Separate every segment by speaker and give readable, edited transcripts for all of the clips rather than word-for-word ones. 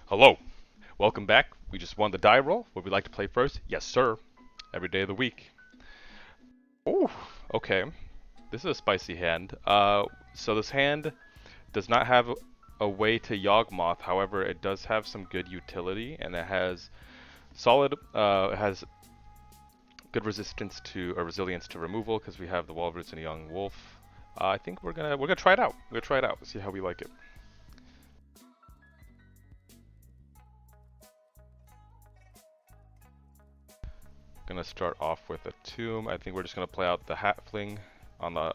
Speaker 1: Hello, welcome back. We just won the die roll. Would we like to play first? Yes, sir. Every day of the week. Ooh, okay. This is a spicy hand. So this hand does not have a way to Yawgmoth. However, it does have some good utility, and it has solid. It has good resistance to or resilience to removal because we have the Wall Roots and a Young Wolf. I think we're gonna try it out. We're gonna try it out. See how we like it. Gonna start off with a tomb. I think we're just gonna play out the Hatfling on the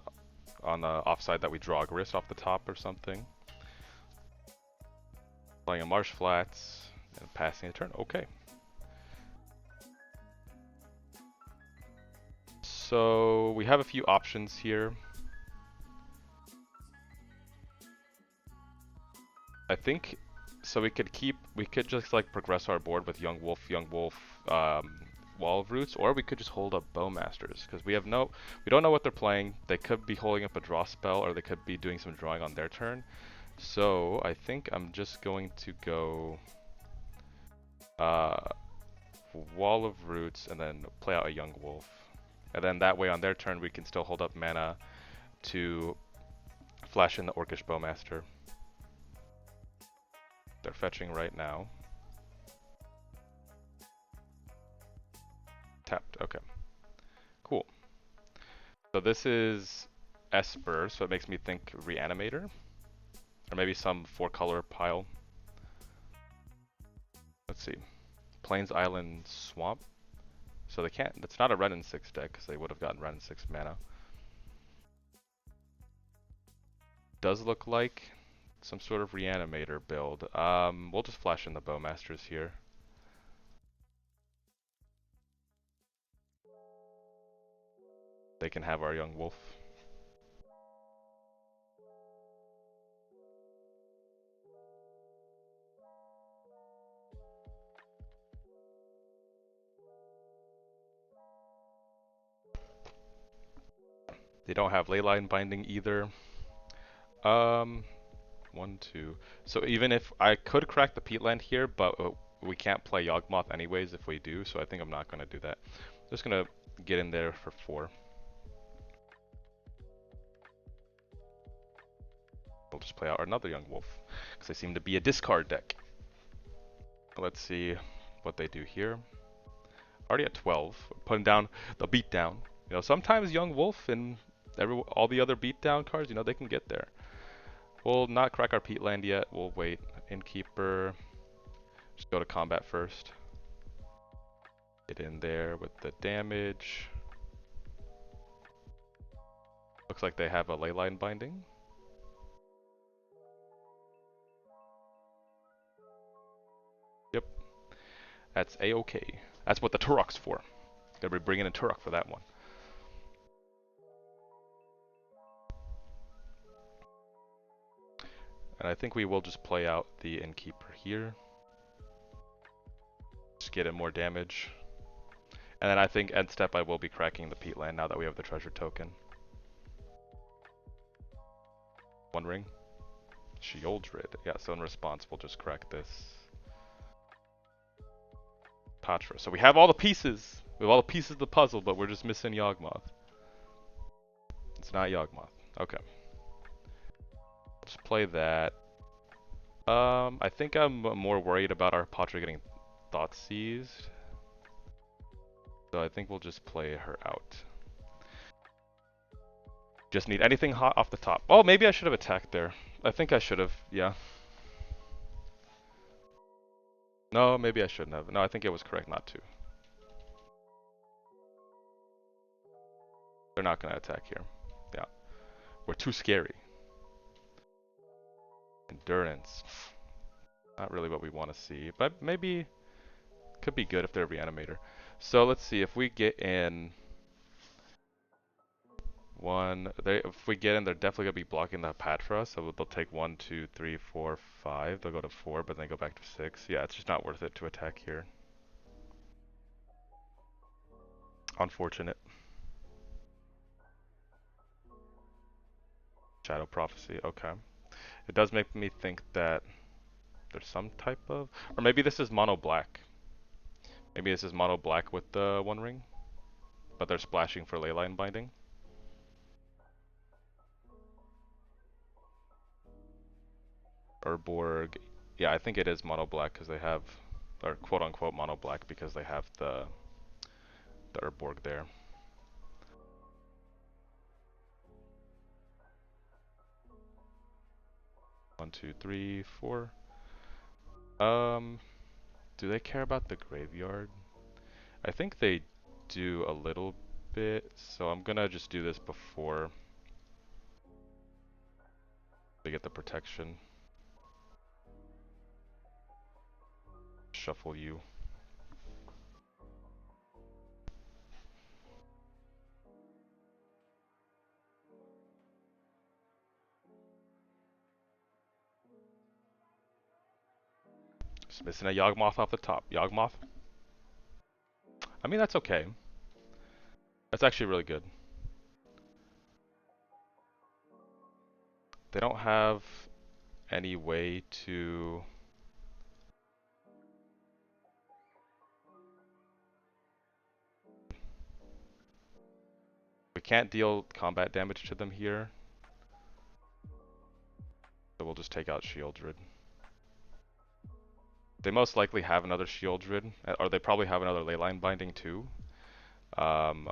Speaker 1: offside that we draw a Grist off the top or something. Playing a Marsh Flats and passing a turn. Okay. So we have a few options here. I think so we could just like progress our board with Young Wolf, Wall of Roots, or we could just hold up Bowmasters because we don't know what they're playing. They could be holding up a draw spell, or they could be doing some drawing on their turn. So I think I'm just going to go uh, Wall of Roots and then play out a Young Wolf. And then that way on their turn we can still hold up mana to flash in the Orcish Bowmaster. They're fetching right now. Tapped, okay. Cool. So this is Esper, so it makes me think Reanimator. Or maybe some 4-color pile. Let's see. Plains Island Swamp. So they can't, it's not a Ren and 6 deck, because they would have gotten Ren and 6 mana. Does look like some sort of Reanimator build. We'll just flash in the Bowmasters here. They can have our Young Wolf. They don't have Leyline Binding either. One, two. So even if I could crack the Peatland here, but we can't play Yawgmoth anyways if we do, so I think I'm not going to do that. Just going to get in there for 4. We'll just play out another Young Wolf, because they seem to be a discard deck. Let's see what they do here. Already at 12, putting down the beatdown. You know, sometimes Young Wolf and all the other beatdown cards, you know, they can get there. We'll not crack our Peatland yet. We'll wait. Innkeeper. Just go to combat first. Get in there with the damage. Looks like they have a Leyline Binding. Yep. That's a-okay. That's what the Turok's for. Gotta be bringing a Turok for that one. And I think we will just play out the Innkeeper here. Just get in more damage. And then I think end step I will be cracking the Peatland now that we have the treasure token. One ring. Sheoldred. Yeah, so in response we'll just crack this. Patra. So we have all the pieces. We have all the pieces of the puzzle, but we're just missing Yawgmoth. It's not Yawgmoth. Okay. Let's play that. I think I'm more worried about our Patra getting Thought Seized. So I think we'll just play her out. Just need anything hot off the top. Oh, maybe I should have attacked there. I think I should have, yeah. No, maybe I shouldn't have. No, I think it was correct not to. They're not going to attack here. Yeah. We're too scary. Endurance. Not really what we want to see, but maybe could be good if they're a Reanimator. So let's see if we get in one. If we get in, they're definitely gonna be blocking the Patra. So they'll take 1, 2, 3, 4, 5. They'll go to 4, but then go back to 6. Yeah, it's just not worth it to attack here. Unfortunate. Shadow Prophecy. Okay. It does make me think that There's some type of, or maybe this is mono black. Maybe this is mono black with the One Ring, but they're splashing for leyline binding. Urborg, yeah, I think it is mono black because they have, or quote unquote mono black because they have the Urborg there. One, two, three, four. Do they care about the graveyard? I think they do a little bit, so I'm gonna just do this before they get the protection. Shuffle you. Just missing a Yawgmoth off the top. Yawgmoth? I mean, that's okay. That's actually really good. They don't have any way to... We can't deal combat damage to them here. So we'll just take out Shieldred. They most likely have another Shieldred, or they probably have another Leyline Binding too. But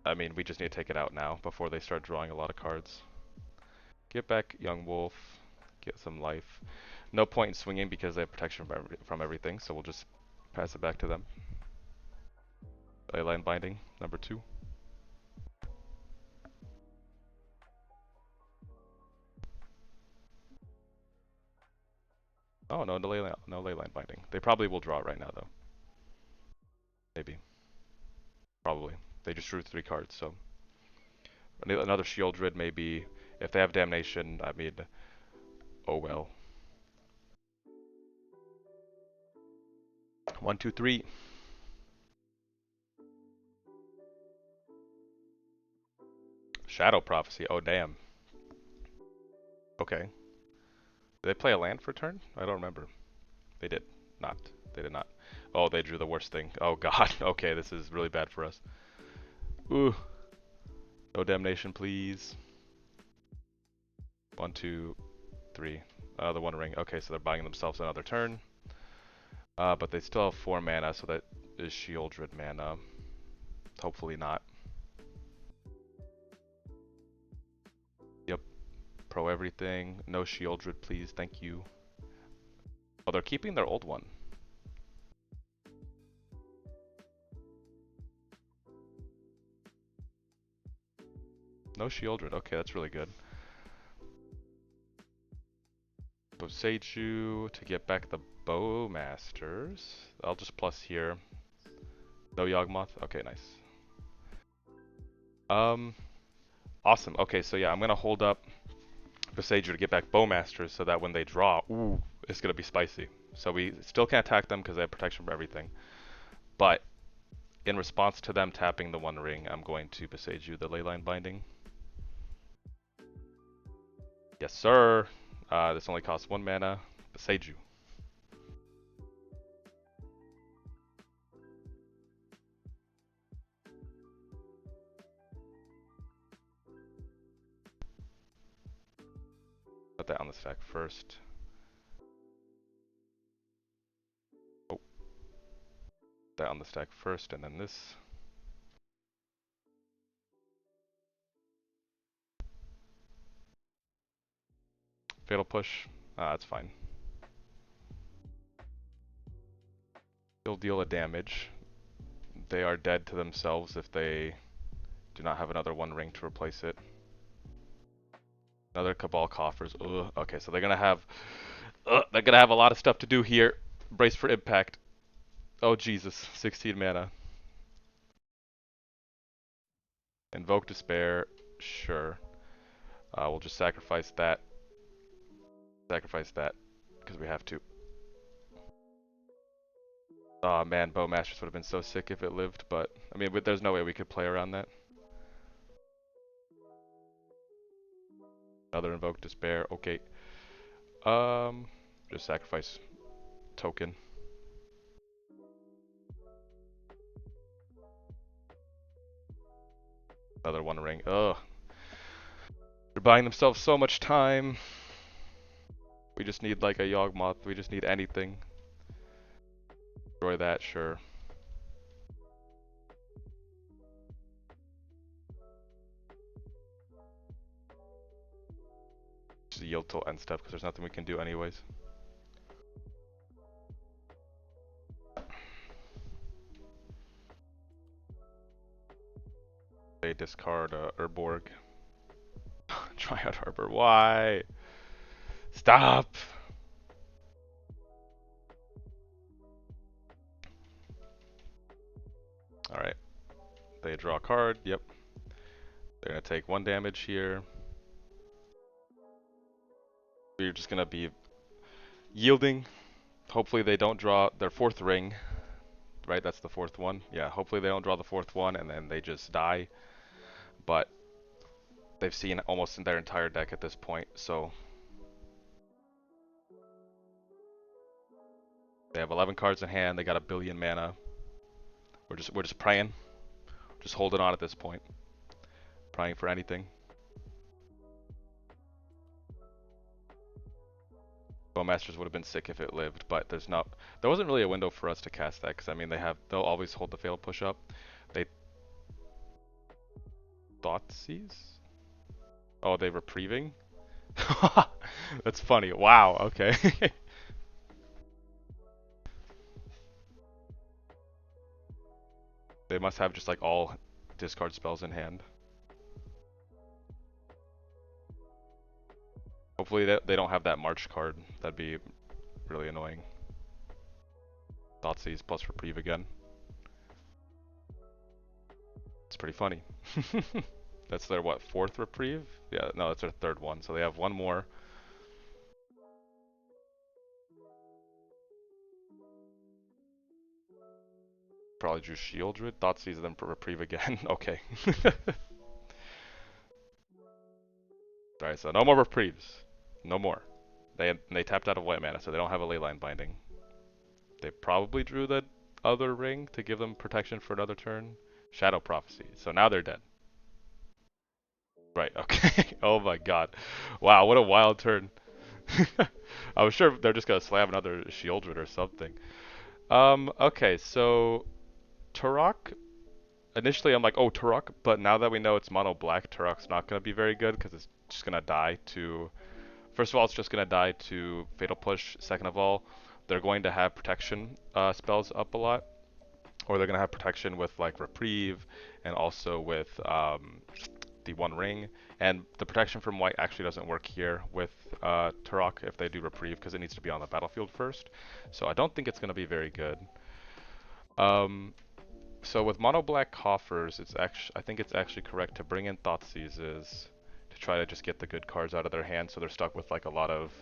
Speaker 1: I mean, we just need to take it out now before they start drawing a lot of cards. Get back Yawgmoth, get some life. No point in swinging because they have protection from everything, so we'll just pass it back to them. Leyline Binding, number 2. Oh, no leyline binding. They probably will draw it right now, though. Maybe. Probably. They just drew 3 cards, so... Another Shieldred, maybe. If they have Damnation, I mean... Oh well. 1, 2, 3. Shadow Prophecy. Oh, damn. Okay. Did they play a land for turn? I don't remember. They did not. They did not. Oh, they drew the worst thing. Oh god. Okay, this is really bad for us. Ooh. No damnation, please. 1, 2, 3. The One Ring. Okay, so they're buying themselves another turn. But they still have 4 mana, so that is Shieldred mana. Hopefully not. Yep. Pro everything. No Shieldred, please. Thank you. Oh, they're keeping their old one. No Shieldred. Okay, that's really good. Boseiju to get back the Bowmasters. I'll just plus here. No Yawgmoth? Okay, nice. Awesome. Okay, so yeah, I'm gonna hold up Boseiju to get back Bowmasters so that when they draw, ooh, it's gonna be spicy. So we still can't attack them because they have protection from everything. But in response to them tapping the One Ring, I'm going to Boseiju the Leyline Binding. Yes, sir. This only costs 1 mana. Boseiju. Put that on the stack first. Oh. That on the stack first, and then this. Fatal Push. That's fine. They'll deal a damage. They are dead to themselves if they do not have another One Ring to replace it. Another Cabal Coffers. Ugh. Okay, so they're gonna have a lot of stuff to do here. Brace for impact. Oh Jesus, 16 mana. Invoke Despair. Sure. We'll just sacrifice that. Sacrifice that because we have to. Oh man, Bowmasters would have been so sick if it lived, but I mean, there's no way we could play around that. Another Invoke Despair. Okay. Just sacrifice token. Another One Ring. Ugh. They're buying themselves so much time. We just need like a Yawgmoth. We just need anything. Destroy that, sure. Just yield till end step because there's nothing we can do anyways. They discard Urborg. Triad Harbor. Why? Stop! Alright. They draw a card. Yep. They're going to take 1 damage here. We're just going to be yielding. Hopefully they don't draw their 4th ring. Right? That's the 4th one. Yeah, hopefully they don't draw the 4th one and then they just die. But they've seen almost their entire deck at this point, so they have 11 cards in hand. They got a billion mana. We're just praying, just holding on at this point, praying for anything. Bowmasters would have been sick if it lived, but there wasn't really a window for us to cast that because I mean they'll always hold the fail push up. They Thoughtseize? Oh, they reprieving? That's funny. Wow. Okay. They must have just like all discard spells in hand. Hopefully they don't have that March card. That'd be really annoying. Thoughtseize plus reprieve again. It's pretty funny. That's their what, 4th reprieve? Yeah, no, that's their 3rd one. So they have 1 more. Probably drew Shieldred. Thoughtseize them for reprieve again. Okay. Alright, so no more reprieves. No more. They tapped out of white mana, so they don't have a Leyline Binding. They probably drew the other ring to give them protection for another turn. Shadow Prophecy. So now they're dead. Right, okay. Oh my god. Wow, what a wild turn. I was sure they're just gonna slam another Shieldred or something. Okay, so Turok. Initially I'm like, oh, Turok, but now that we know it's mono black, Turok's not gonna be very good because it's just gonna die to. First of all, it's just gonna die to Fatal Push. Second of all, they're going to have protection spells up a lot, or they're gonna have protection with like Reprieve and also with the One Ring. And the protection from white actually doesn't work here with Turok if they do Reprieve because it needs to be on the battlefield first. So I don't think it's gonna be very good. So with mono black coffers, I think it's actually correct to bring in Thoughtseizes to try to just get the good cards out of their hand, so they're stuck with like a lot of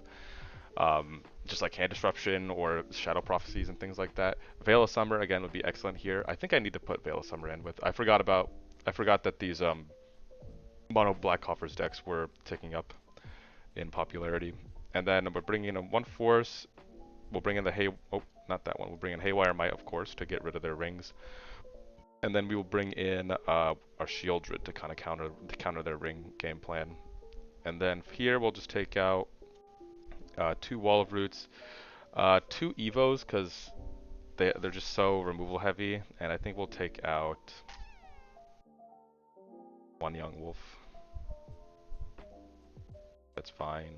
Speaker 1: just like hand disruption or shadow prophecies and things like that. Veil of Summer again would be excellent here. I think I need to put Veil of Summer in with. I forgot that these mono black coffers decks were ticking up in popularity. And then we're bringing in one force. We'll bring in the not that one. We'll bring in Haywire Might, of course, to get rid of their rings. And then we will bring in our Shieldred to kind of counter their ring game plan. And then here we'll just take out 2 Wall of Roots, 2 Evos because they're just so removal heavy, and I think we'll take out 1 Young Wolf. That's fine.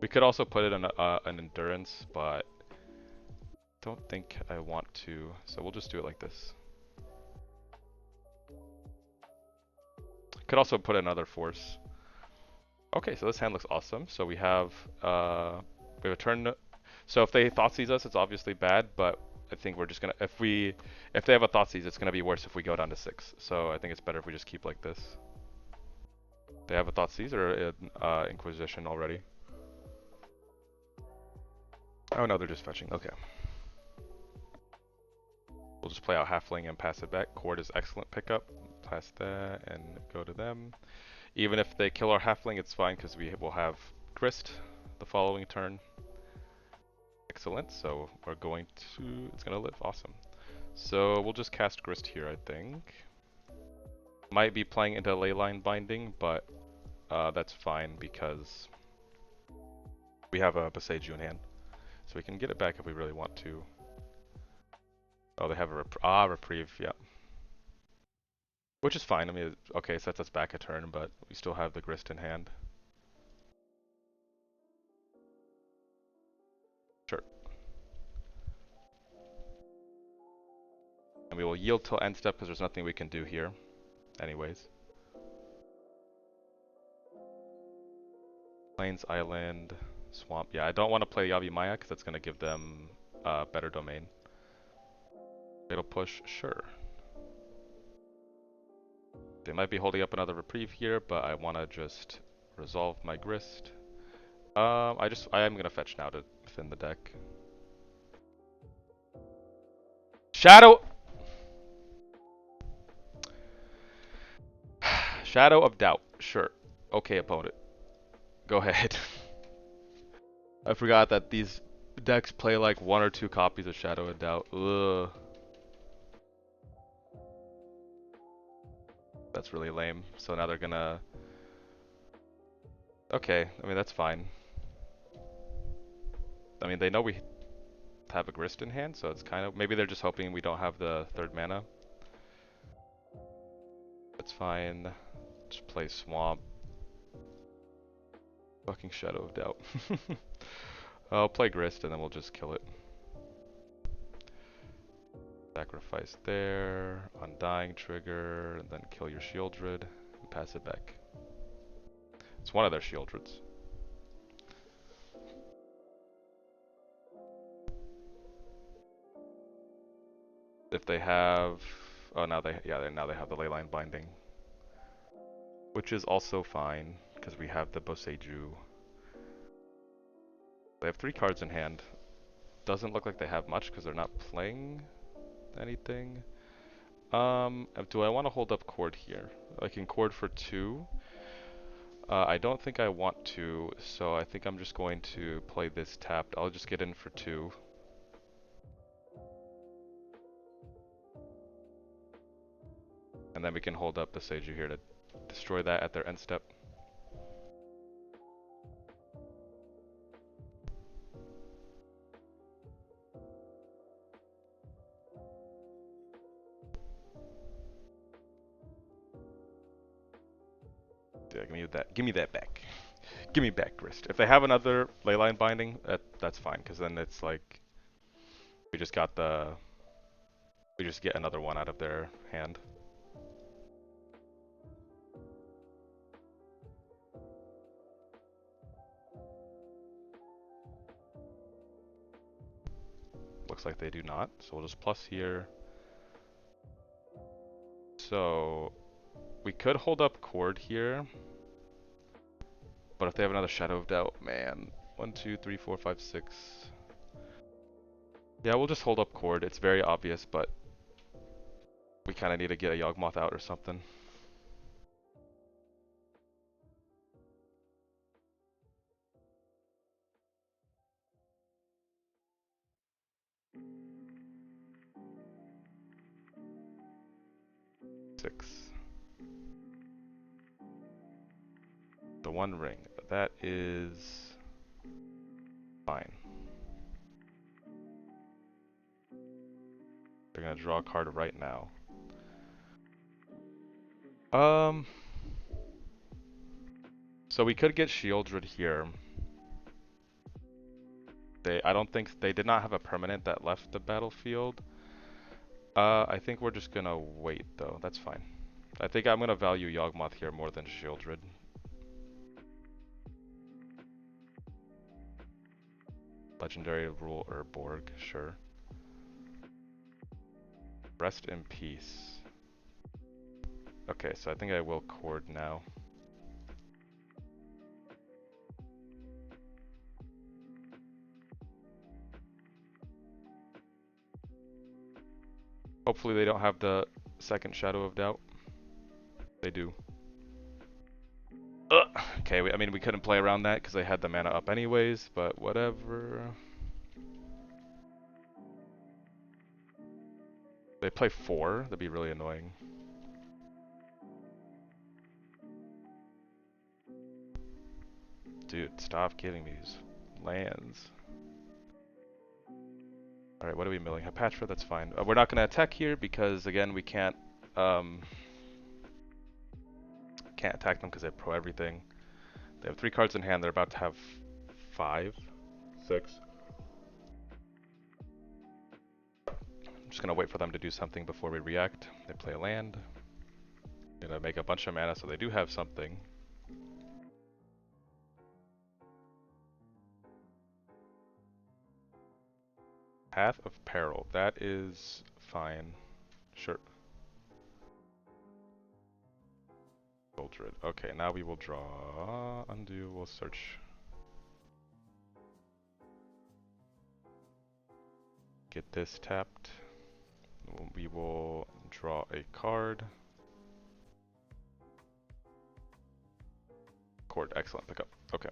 Speaker 1: We could also put it in an Endurance, but don't think I want to, so we'll just do it like this. Could also put another force. Okay, so this hand looks awesome. So we have a turn. So if they Thoughtseize us, it's obviously bad, but I think we're just gonna if they have a Thoughtseize, it's gonna be worse if we go down to 6. So I think it's better if we just keep like this. They have a Thoughtseize or an Inquisition already. Oh no, they're just fetching. Okay. We'll just play out Halfling and pass it back. Cord is excellent pickup. Pass that and go to them. Even if they kill our halfling, it's fine because we will have Grist the following turn. Excellent, so we're going to... it's gonna live, awesome. So we'll just cast Grist here, I think. Might be playing into Leyline Binding, but that's fine because we have a Boseiju in hand. So we can get it back if we really want to. Oh, they have a Reprieve, yeah. Which is fine, I mean, okay, it sets us back a turn, but we still have the Grist in hand. Sure. And we will yield till end step because there's nothing we can do here. Anyways. Plains, Island, Swamp. Yeah, I don't want to play Yawgmoth because that's going to give them better domain. Fatal Push, sure. They might be holding up another Reprieve here, but I want to just resolve my Grist. I am going to fetch now to thin the deck. Shadow! Shadow of Doubt, sure. Okay, opponent. Go ahead. I forgot that these decks play like 1 or 2 copies of Shadow of Doubt. Ugh. That's really lame. So now they're gonna... Okay, I mean that's fine. I mean they know we have a Grist in hand, so it's kind of... maybe they're just hoping we don't have the 3rd mana. That's fine. Just play Swamp. Fucking Shadow of Doubt. I'll play Grist and then we'll just kill it. Sacrifice there, Undying trigger, and then kill your Shieldred and pass it back. It's one of their Shieldreds. If they have... oh, now they have the Leyline Binding. Which is also fine, because we have the Boseiju. They have 3 cards in hand. Doesn't look like they have much, because they're not playing anything. Do I want to hold up Chord here? I can Chord for 2. I don't think I want to, so I think I'm just going to play this tapped. I'll just get in for 2. And then we can hold up Boseiju here to destroy that at their end step. Yeah, give me that back. Give me back Grist. If they have another Leyline Binding, that's fine, because then it's like we just get another one out of their hand. Looks like they do not, so we'll just plus here. So we could hold up Chord here, but if they have another Shadow of Doubt, man. 1, 2, 3, 4, 5, 6. Yeah, we'll just hold up Chord. It's very obvious, but we kind of need to get a Yawgmoth out or something. Six. The One Ring. That is fine. They're gonna draw a card right now. So we could get Shieldred here. I don't think they did not have a permanent that left the battlefield. I think we're just gonna wait though. That's fine. I think I'm gonna value Yawgmoth here more than Shieldred. Legendary Rule Urborg, sure. Rest in peace. Okay, so I think I will Chord now. Hopefully they don't have the second Shadow of Doubt. They do. Okay, I mean, we couldn't play around that because they had the mana up anyways, but whatever. They play 4, that'd be really annoying. Dude, stop giving me these lands. Alright, what are we milling? Hapatra, that's fine. We're not going to attack here because, again, we can't attack them because they pro everything. They have 3 cards in hand, they're about to have 5, 6. I'm just going to wait for them to do something before we react. They play a land. Gonna make a bunch of mana so they do have something. Path of Peril, that is fine. Sure. Goldred. Okay, now we will draw, undo, we'll search. Get this tapped. We will draw a card. Chord, excellent, pick up. Okay.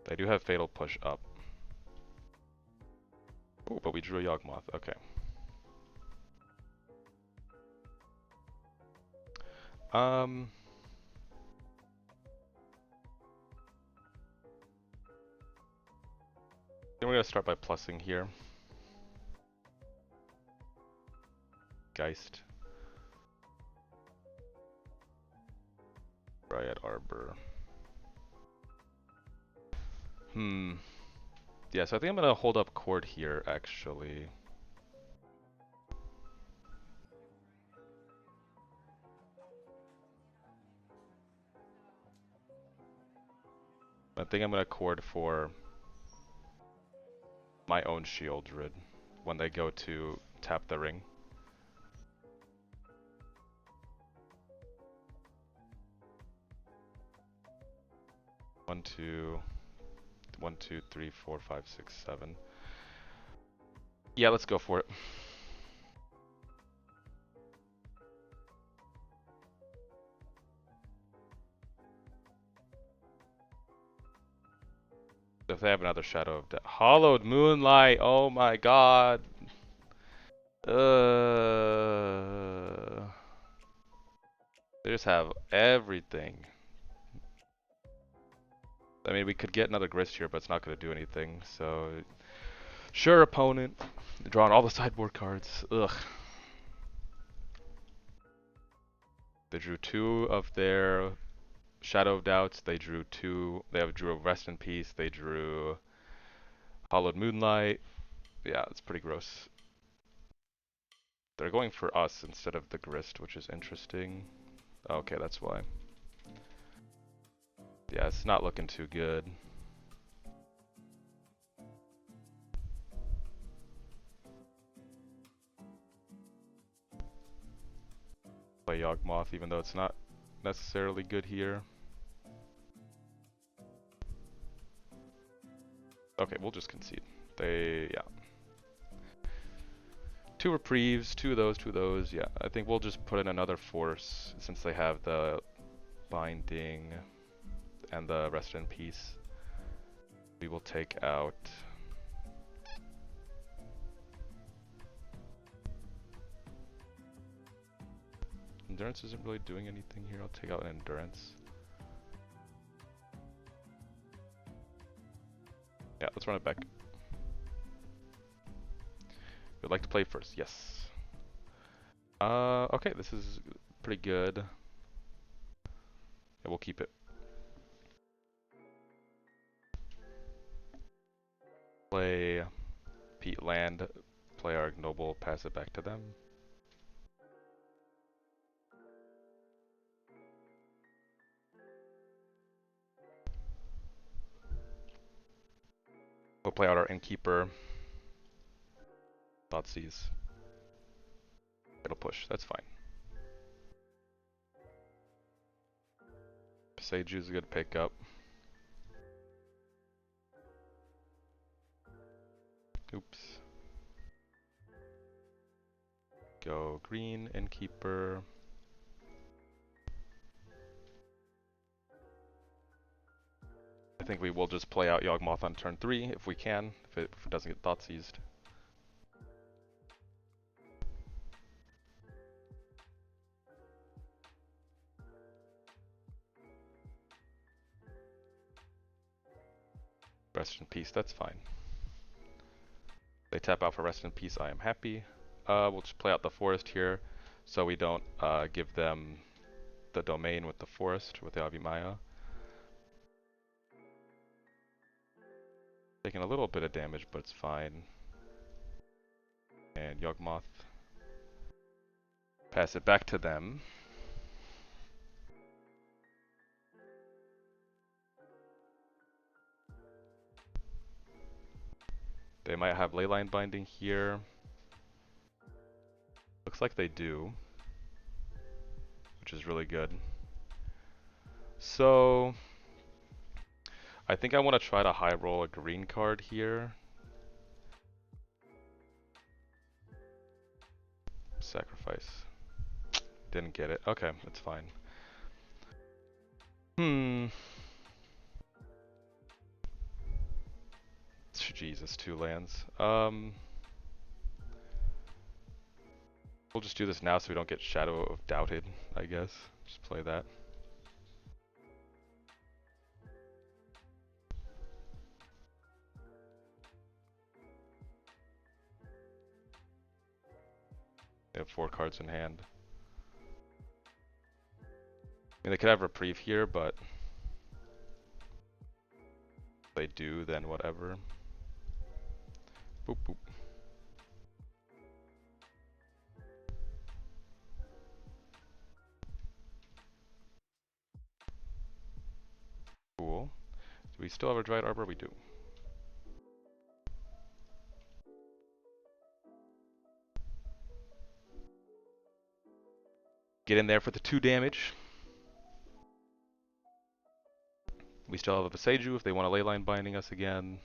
Speaker 1: They do have Fatal Push up. Oh, but we drew a Yawgmoth, okay. Then we're gonna start by plussing here. Geist. Dryad Arbor. Yeah, so I think I'm gonna hold up Chord here, actually. I think I'm gonna Chord for my own Shieldred when they go to tap the ring. One, two, 3, 4, 5, 6, 7. Yeah, let's go for it. If they have another Shadow of Death. Hollowed Moonlight, oh my god. They just have everything. I mean, we could get another Grist here, but it's not going to do anything, so... Sure, opponent. Drawing all the sideboard cards. Ugh. They drew 2 of their Shadow of Doubts. They drew 2. They drew a Rest in Peace. They drew Hollowed Moonlight. Yeah, it's pretty gross. They're going for us instead of the Grist, which is interesting. Okay, that's why. Yeah, it's not looking too good. Play Yawgmoth, even though it's not necessarily good here. Okay, we'll just concede. Yeah. 2 reprieves, 2 of those, 2 of those. Yeah, I think we'll just put in another force since they have the binding and the Rest in Peace. We will take out... Endurance isn't really doing anything here. I'll take out an Endurance. Yeah, let's run it back. We'd like to play first, yes. Okay, this is pretty good. Yeah, we'll keep it. Play Pete land, play our Noble, pass it back to them. We'll play out our Innkeeper. Thoughtseize. It'll push, that's fine. Sage is a good pickup. Oops. go green, Innkeeper. I think we will just play out Yawgmoth on turn 3 if we can, if it doesn't get thought seized. Rest in peace, that's fine. They tap out for rest in peace, I am happy. We'll just play out the forest here, so we don't give them the domain with the forest, with the Avimaya. Taking a little bit of damage, but it's fine. And Yawgmoth. Pass it back to them. They might have Leyline Binding here. Looks like they do, which is really good. So, I think I want to try to high roll a green card here. Sacrifice. Didn't get it. Okay, that's fine. Jesus, 2 lands. We'll just do this now so we don't get Shadow of Doubted, I guess. Just play that. They have 4 cards in hand. I mean, they could have Reprieve here, but if they do, then whatever. Boop, boop. Cool. Do we still have a Dried Arbor? We do. Get in there for the 2 damage. We still have a Viseju if they want to Leyline Binding us again.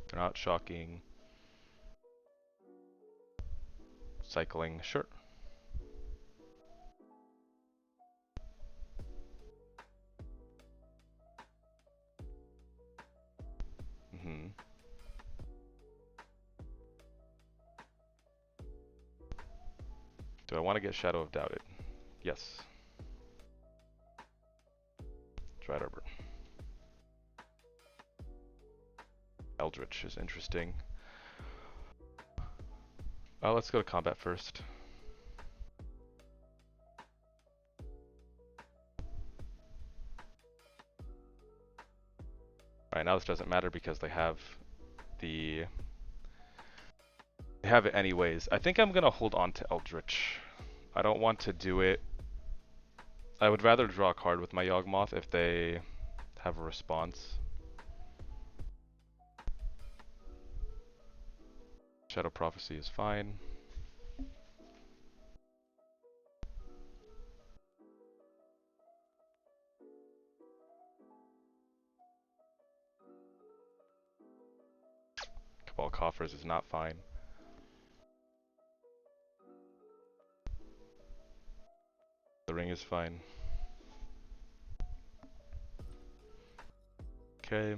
Speaker 1: They're not shocking. Cycling, sure. Do I want to get Shadow of Doubted? Yes. Dried Arbor. Eldritch is interesting. Let's go to combat first. Alright, now this doesn't matter because they have the... They have it anyways. I think I'm gonna hold on to Eldritch. I don't want to do it. I would rather draw a card with my Yawgmoth if they have a response. Shadow Prophecy is fine. Cabal Coffers is not fine. The ring is fine. Okay.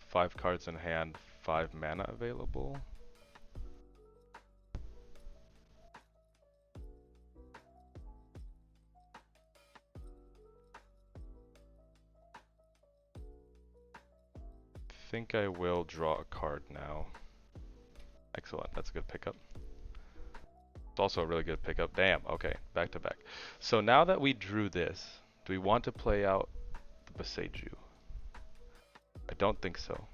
Speaker 1: 5 cards in hand, 5 mana available. I think I will draw a card now. Excellent, that's a good pickup. It's also a really good pickup. Damn, okay, back to back. So now that we drew this, do we want to play out the Viseju? I don't think so.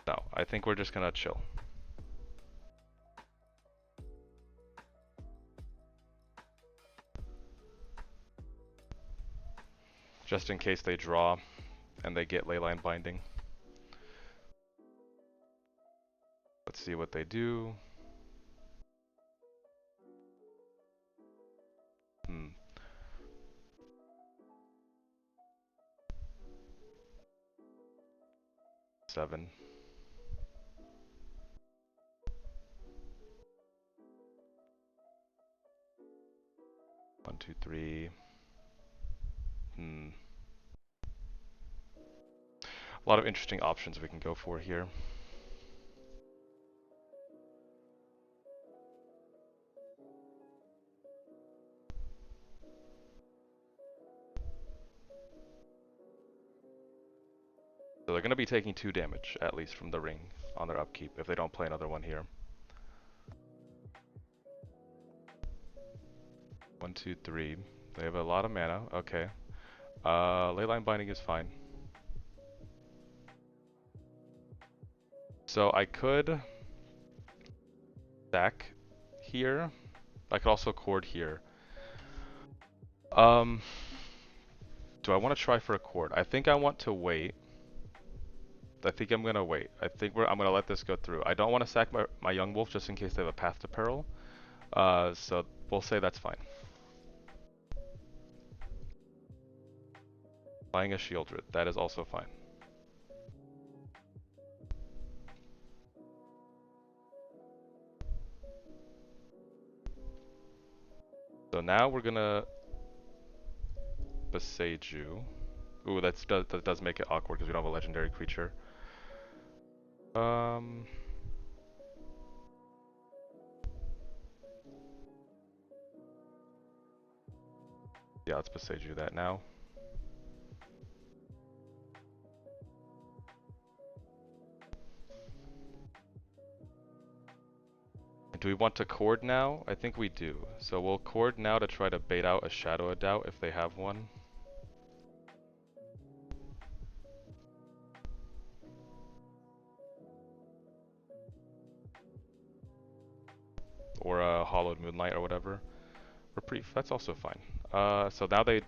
Speaker 1: No, I think we're just gonna chill. Just in case they draw and they get Leyline Binding. Let's see what they do. Seven. 1, 2, 3. A lot of interesting options we can go for here. So they're going to be taking 2 damage, at least, from the ring on their upkeep, if they don't play another one here. 1, 2, 3. They have a lot of mana. Okay. Leyline Binding is fine. So I could stack here. I could also cord here. Do I want to try for a cord? I think I want to wait. I think I'm gonna wait. I think I'm gonna let this go through. I don't want to sack my young wolf just in case they have a path to peril. So we'll say that's fine. Buying a Shieldred, that is also fine. So now we're gonna Boseiju. Ooh, that does make it awkward because we don't have a legendary creature. Yeah, let's Boseiju that now. Do we want to cord now? I think we do. So we'll cord now to try to bait out a Shadow of Doubt if they have one. Or a Hollowed Moonlight or whatever. Reprieve, that's also fine. So now they're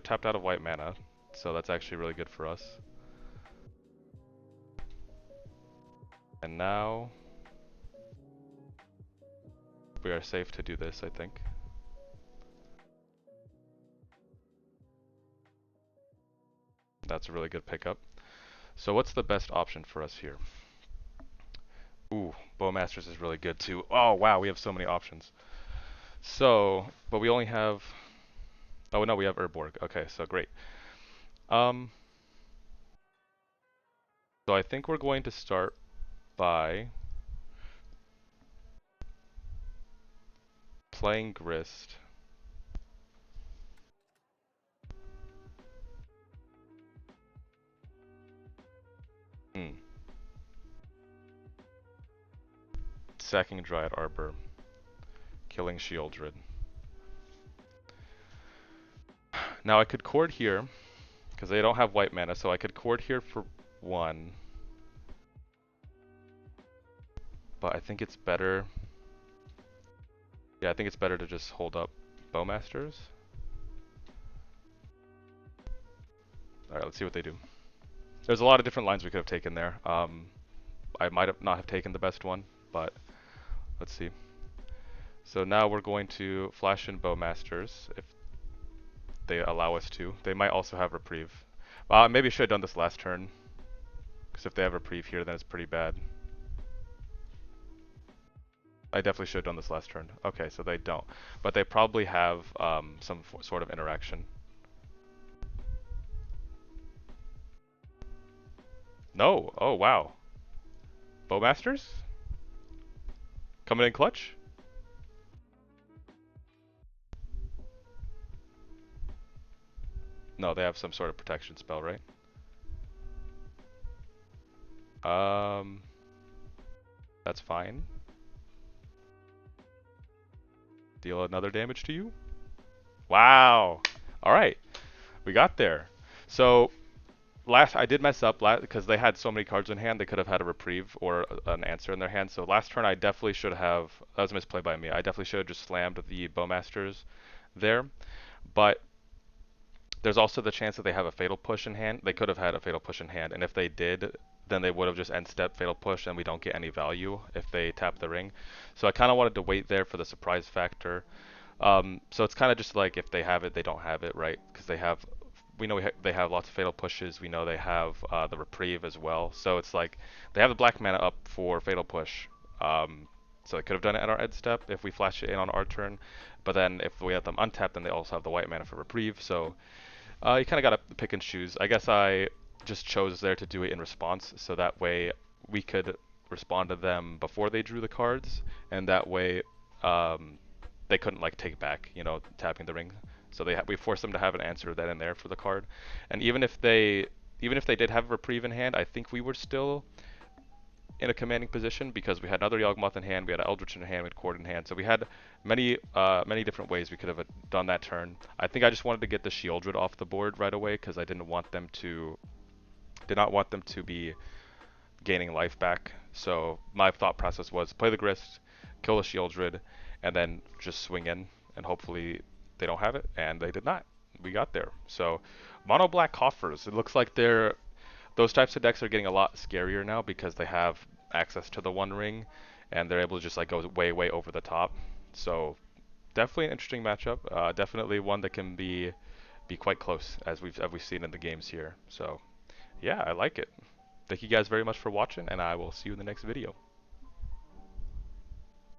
Speaker 1: tapped out of white mana, so that's actually really good for us. And now we are safe to do this, I think. That's a really good pickup. So what's the best option for us here? Ooh, Bowmasters is really good too. Oh wow, we have so many options. So, but we only have... Oh no, we have Urborg. Okay, so great. So I think we're going to start by playing Grist. Sacking Dryad Arbor. Killing Shieldred. Now I could cord here, because they don't have white mana, so I could cord here for 1. But I think it's better... Yeah, I think it's better to just hold up Bowmasters. Alright, let's see what they do. There's a lot of different lines we could have taken there. I might have not have taken the best one, but let's see. So now we're going to flash in Bowmasters if they allow us to. They might also have Reprieve. Maybe I should have done this last turn, because if they have Reprieve here, then it's pretty bad. I definitely should have done this last turn. Okay, so they don't. But they probably have some sort of interaction. No! Oh, wow. Bowmasters? Coming in clutch? No, they have some sort of protection spell, right? That's fine. Deal another damage to you? Wow! Alright, we got there. So, I did mess up because they had so many cards in hand, they could have had a reprieve or an answer in their hand. So last turn I definitely should have, that was a misplay by me, I definitely should have just slammed the Bowmasters there. But there's also the chance that they have a Fatal Push in hand. They could have had a Fatal Push in hand, and if they did, then they would have just end step Fatal Push and we don't get any value if they tap the ring. So I kind of wanted to wait there for the surprise factor. So it's kind of just like if they have it, they don't have it, right? Because we know they have lots of Fatal Pushes. We know they have the Reprieve as well. So it's like they have the black mana up for Fatal Push. So they could have done it at our end step if we flash it in on our turn. But then if we have them untapped, then they also have the white mana for reprieve. So you kind of got to pick and choose. I guess I just chose there to do it in response, so that way we could respond to them before they drew the cards, and that way um, they couldn't like take back, you know, tapping the ring. So we forced them to have an answer then and there for the card. And even if they did have a reprieve in hand, I think we were still in a commanding position because we had another Yawgmoth in hand, we had an Eldritch in hand, we had Cord in hand, so we had many different ways we could have done that turn. I think I just wanted to get the Shieldred off the board right away because I did not want them to be gaining life back. So my thought process was play the Grist, kill the Shieldred, and then just swing in, and hopefully they don't have it, and they did not. We got there. So Mono Black Coffers, it looks like those types of decks are getting a lot scarier now because they have access to the One Ring, and they're able to just like go way over the top. So definitely an interesting matchup. Definitely one that can be quite close as we've seen in the games here. So yeah, I like it. Thank you guys very much for watching, and I will see you in the next video.